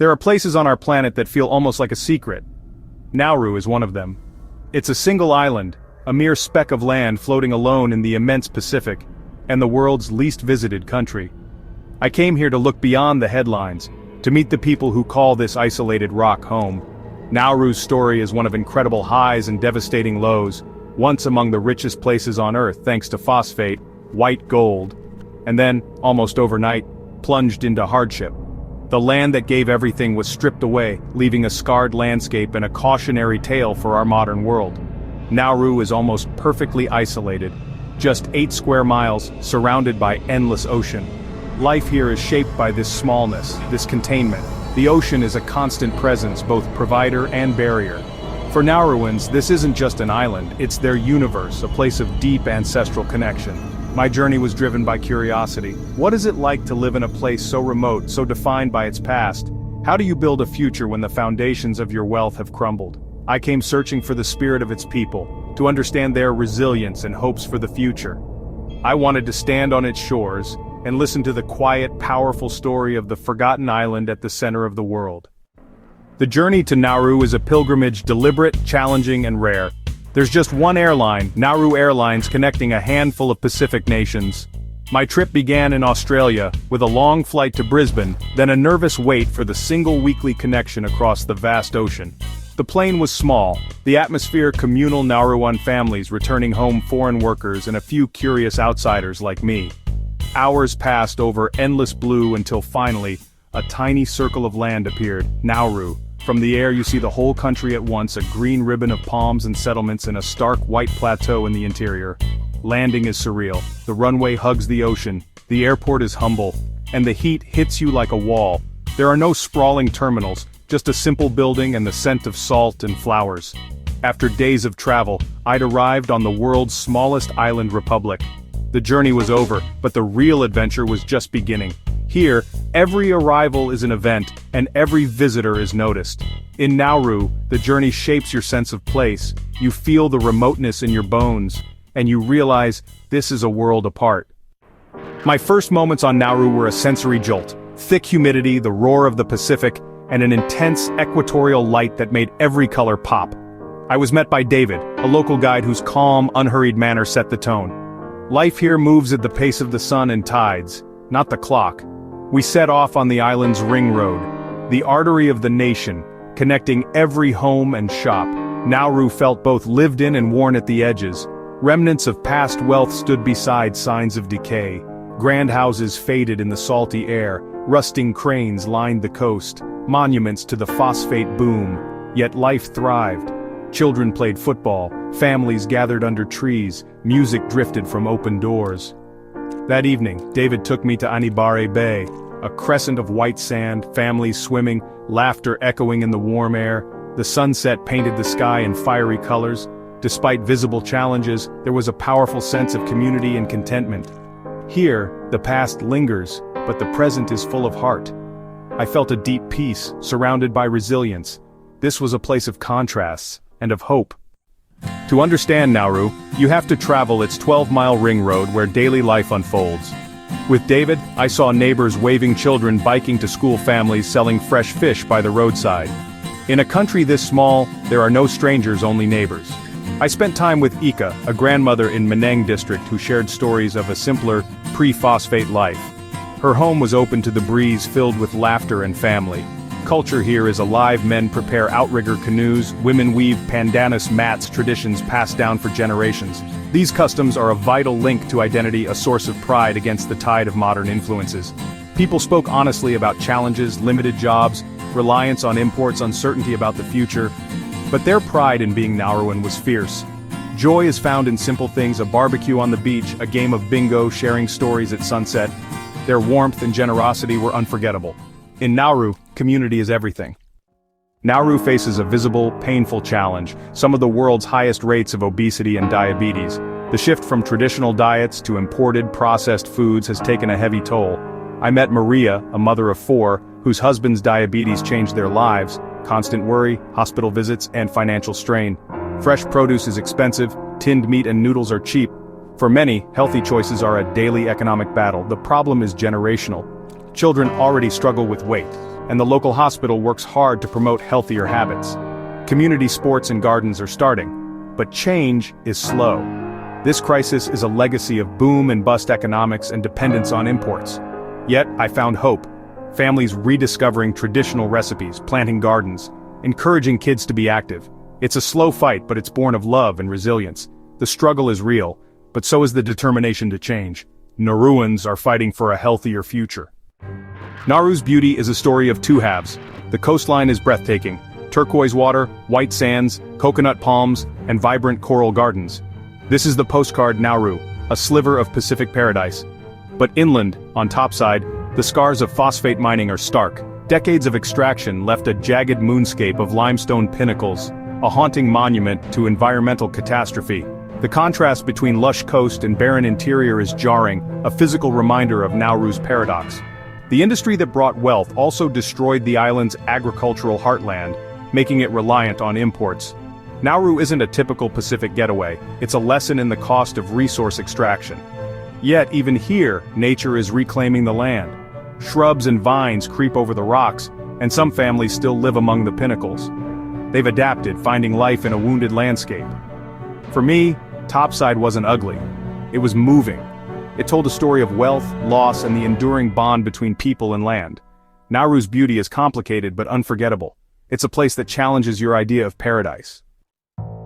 There are places on our planet that feel almost like a secret. Nauru is one of them. It's a single island, a mere speck of land floating alone in the immense Pacific, and the world's least visited country. I came here to look beyond the headlines, to meet the people who call this isolated rock home. Nauru's story is one of incredible highs and devastating lows, once among the richest places on Earth thanks to phosphate, white gold, and then, almost overnight, plunged into hardship. The land that gave everything was stripped away, leaving a scarred landscape and a cautionary tale for our modern world. Nauru is almost perfectly isolated, just 8 square miles, surrounded by endless ocean. Life here is shaped by this smallness, this containment. The ocean is a constant presence, both provider and barrier. For Nauruans, this isn't just an island, it's their universe, a place of deep ancestral connection. My journey was driven by curiosity. What is it like to live in a place so remote, so defined by its past? How do you build a future when the foundations of your wealth have crumbled? I came searching for the spirit of its people, to understand their resilience and hopes for the future. I wanted to stand on its shores, and listen to the quiet, powerful story of the forgotten island at the center of the world. The journey to Nauru is a pilgrimage, deliberate, challenging, and rare. There's just one airline, Nauru Airlines, connecting a handful of Pacific nations. My trip began in Australia, with a long flight to Brisbane, then a nervous wait for the single weekly connection across the vast ocean. The plane was small, the atmosphere communal, Nauruan families returning home, foreign workers, and a few curious outsiders like me. Hours passed over endless blue until finally, a tiny circle of land appeared, Nauru. From the air you see the whole country at once, a green ribbon of palms and settlements and a stark white plateau in the interior. Landing is surreal, the runway hugs the ocean, the airport is humble, and the heat hits you like a wall. There are no sprawling terminals, just a simple building and the scent of salt and flowers. After days of travel, I'd arrived on the world's smallest island republic. The journey was over, but the real adventure was just beginning. Here, every arrival is an event, and every visitor is noticed. In Nauru, the journey shapes your sense of place, you feel the remoteness in your bones, and you realize this is a world apart. My first moments on Nauru were a sensory jolt. Thick humidity, the roar of the Pacific, and an intense equatorial light that made every color pop. I was met by David, a local guide whose calm, unhurried manner set the tone. Life here moves at the pace of the sun and tides, not the clock. We set off on the island's ring road, the artery of the nation, connecting every home and shop. Nauru felt both lived in and worn at the edges. Remnants of past wealth stood beside signs of decay. Grand houses faded in the salty air, rusting cranes lined the coast, monuments to the phosphate boom. Yet life thrived. Children played football, families gathered under trees, music drifted from open doors. That evening, David took me to Anibare Bay, a crescent of white sand, families swimming, laughter echoing in the warm air. The sunset painted the sky in fiery colors. Despite visible challenges, there was a powerful sense of community and contentment. Here, the past lingers, but the present is full of heart. I felt a deep peace, surrounded by resilience. This was a place of contrasts, and of hope. To understand Nauru, you have to travel its 12-mile ring road where daily life unfolds. With David, I saw neighbors waving children biking to school, families selling fresh fish by the roadside. In a country this small, there are no strangers, only neighbors. I spent time with Ika, a grandmother in Maneng district who shared stories of a simpler, pre-phosphate life. Her home was open to the breeze, filled with laughter and family. Culture here is alive. Men prepare outrigger canoes, women weave pandanus mats, traditions passed down for generations. These customs are a vital link to identity, a source of pride against the tide of modern influences. People spoke honestly about challenges, limited jobs, reliance on imports, uncertainty about the future. But their pride in being Nauruan was fierce. Joy is found in simple things, a barbecue on the beach, a game of bingo, sharing stories at sunset. Their warmth and generosity were unforgettable. In Nauru, community is everything. Nauru faces a visible, painful challenge, some of the world's highest rates of obesity and diabetes. The shift from traditional diets to imported, processed foods has taken a heavy toll. I met Maria, a mother of 4, whose husband's diabetes changed their lives. Constant worry, hospital visits, and financial strain. Fresh produce is expensive, tinned meat and noodles are cheap. For many, healthy choices are a daily economic battle. The problem is generational. Children already struggle with weight, and the local hospital works hard to promote healthier habits. Community sports and gardens are starting, but change is slow. This crisis is a legacy of boom and bust economics and dependence on imports. Yet, I found hope. Families rediscovering traditional recipes, planting gardens, encouraging kids to be active. It's a slow fight, but it's born of love and resilience. The struggle is real, but so is the determination to change. Nauruans are fighting for a healthier future. Nauru's beauty is a story of two halves. The coastline is breathtaking. Turquoise water, white sands, coconut palms, and vibrant coral gardens. This is the postcard Nauru, a sliver of Pacific paradise. But inland, on topside, the scars of phosphate mining are stark. Decades of extraction left a jagged moonscape of limestone pinnacles, a haunting monument to environmental catastrophe. The contrast between lush coast and barren interior is jarring, a physical reminder of Nauru's paradox. The industry that brought wealth also destroyed the island's agricultural heartland, making it reliant on imports. Nauru isn't a typical Pacific getaway, it's a lesson in the cost of resource extraction. Yet, even here, nature is reclaiming the land. Shrubs and vines creep over the rocks, and some families still live among the pinnacles. They've adapted, finding life in a wounded landscape. For me, topside wasn't ugly. It was moving. It told a story of wealth, loss, and the enduring bond between people and land. Nauru's beauty is complicated but unforgettable. It's a place that challenges your idea of paradise.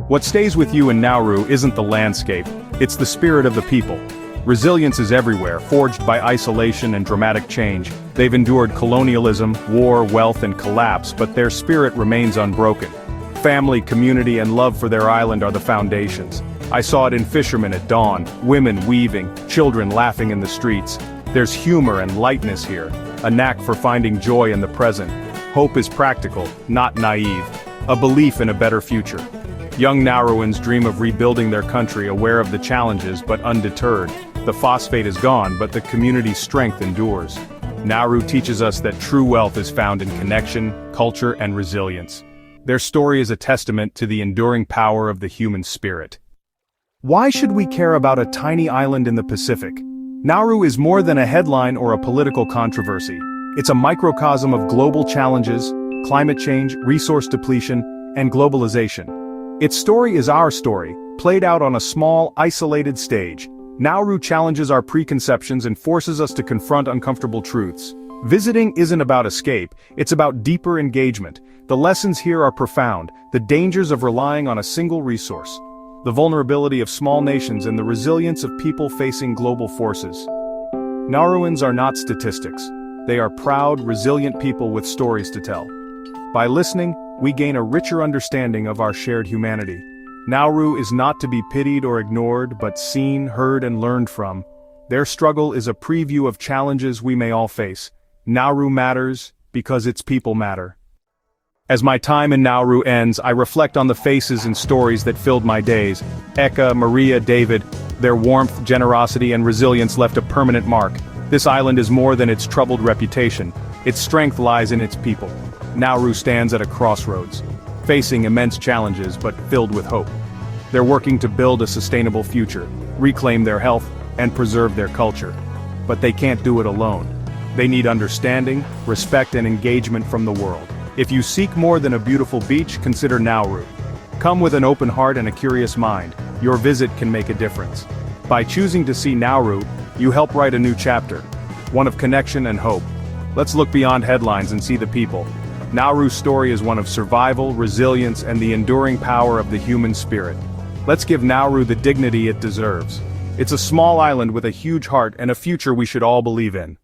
What stays with you in Nauru isn't the landscape, it's the spirit of the people. Resilience is everywhere, forged by isolation and dramatic change. They've endured colonialism, war, wealth, and collapse, but their spirit remains unbroken. Family, community, and love for their island are the foundations. I saw it in fishermen at dawn, women weaving, children laughing in the streets. There's humor and lightness here, a knack for finding joy in the present. Hope is practical, not naive, a belief in a better future. Young Nauruans dream of rebuilding their country, aware of the challenges but undeterred. The phosphate is gone, but the community's strength endures. Nauru teaches us that true wealth is found in connection, culture, and resilience. Their story is a testament to the enduring power of the human spirit. Why should we care about a tiny island in the Pacific? Nauru is more than a headline or a political controversy. It's a microcosm of global challenges, climate change, resource depletion, and globalization. Its story is our story, played out on a small, isolated stage. Nauru challenges our preconceptions and forces us to confront uncomfortable truths. Visiting isn't about escape, it's about deeper engagement. The lessons here are profound, the dangers of relying on a single resource, the vulnerability of small nations, and the resilience of people facing global forces. Nauruans are not statistics. They are proud, resilient people with stories to tell. By listening, we gain a richer understanding of our shared humanity. Nauru is not to be pitied or ignored, but seen, heard, and learned from. Their struggle is a preview of challenges we may all face. Nauru matters because its people matter. As my time in Nauru ends, I reflect on the faces and stories that filled my days. Eka, Maria, David, their warmth, generosity, and resilience left a permanent mark. This island is more than its troubled reputation. Its strength lies in its people. Nauru stands at a crossroads, facing immense challenges but filled with hope. They're working to build a sustainable future, reclaim their health, and preserve their culture. But they can't do it alone. They need understanding, respect, and engagement from the world. If you seek more than a beautiful beach, consider Nauru. Come with an open heart and a curious mind. Your visit can make a difference. By choosing to see Nauru, you help write a new chapter, one of connection and hope. Let's look beyond headlines and see the people. Nauru's story is one of survival, resilience, and the enduring power of the human spirit. Let's give Nauru the dignity it deserves. It's a small island with a huge heart and a future we should all believe in.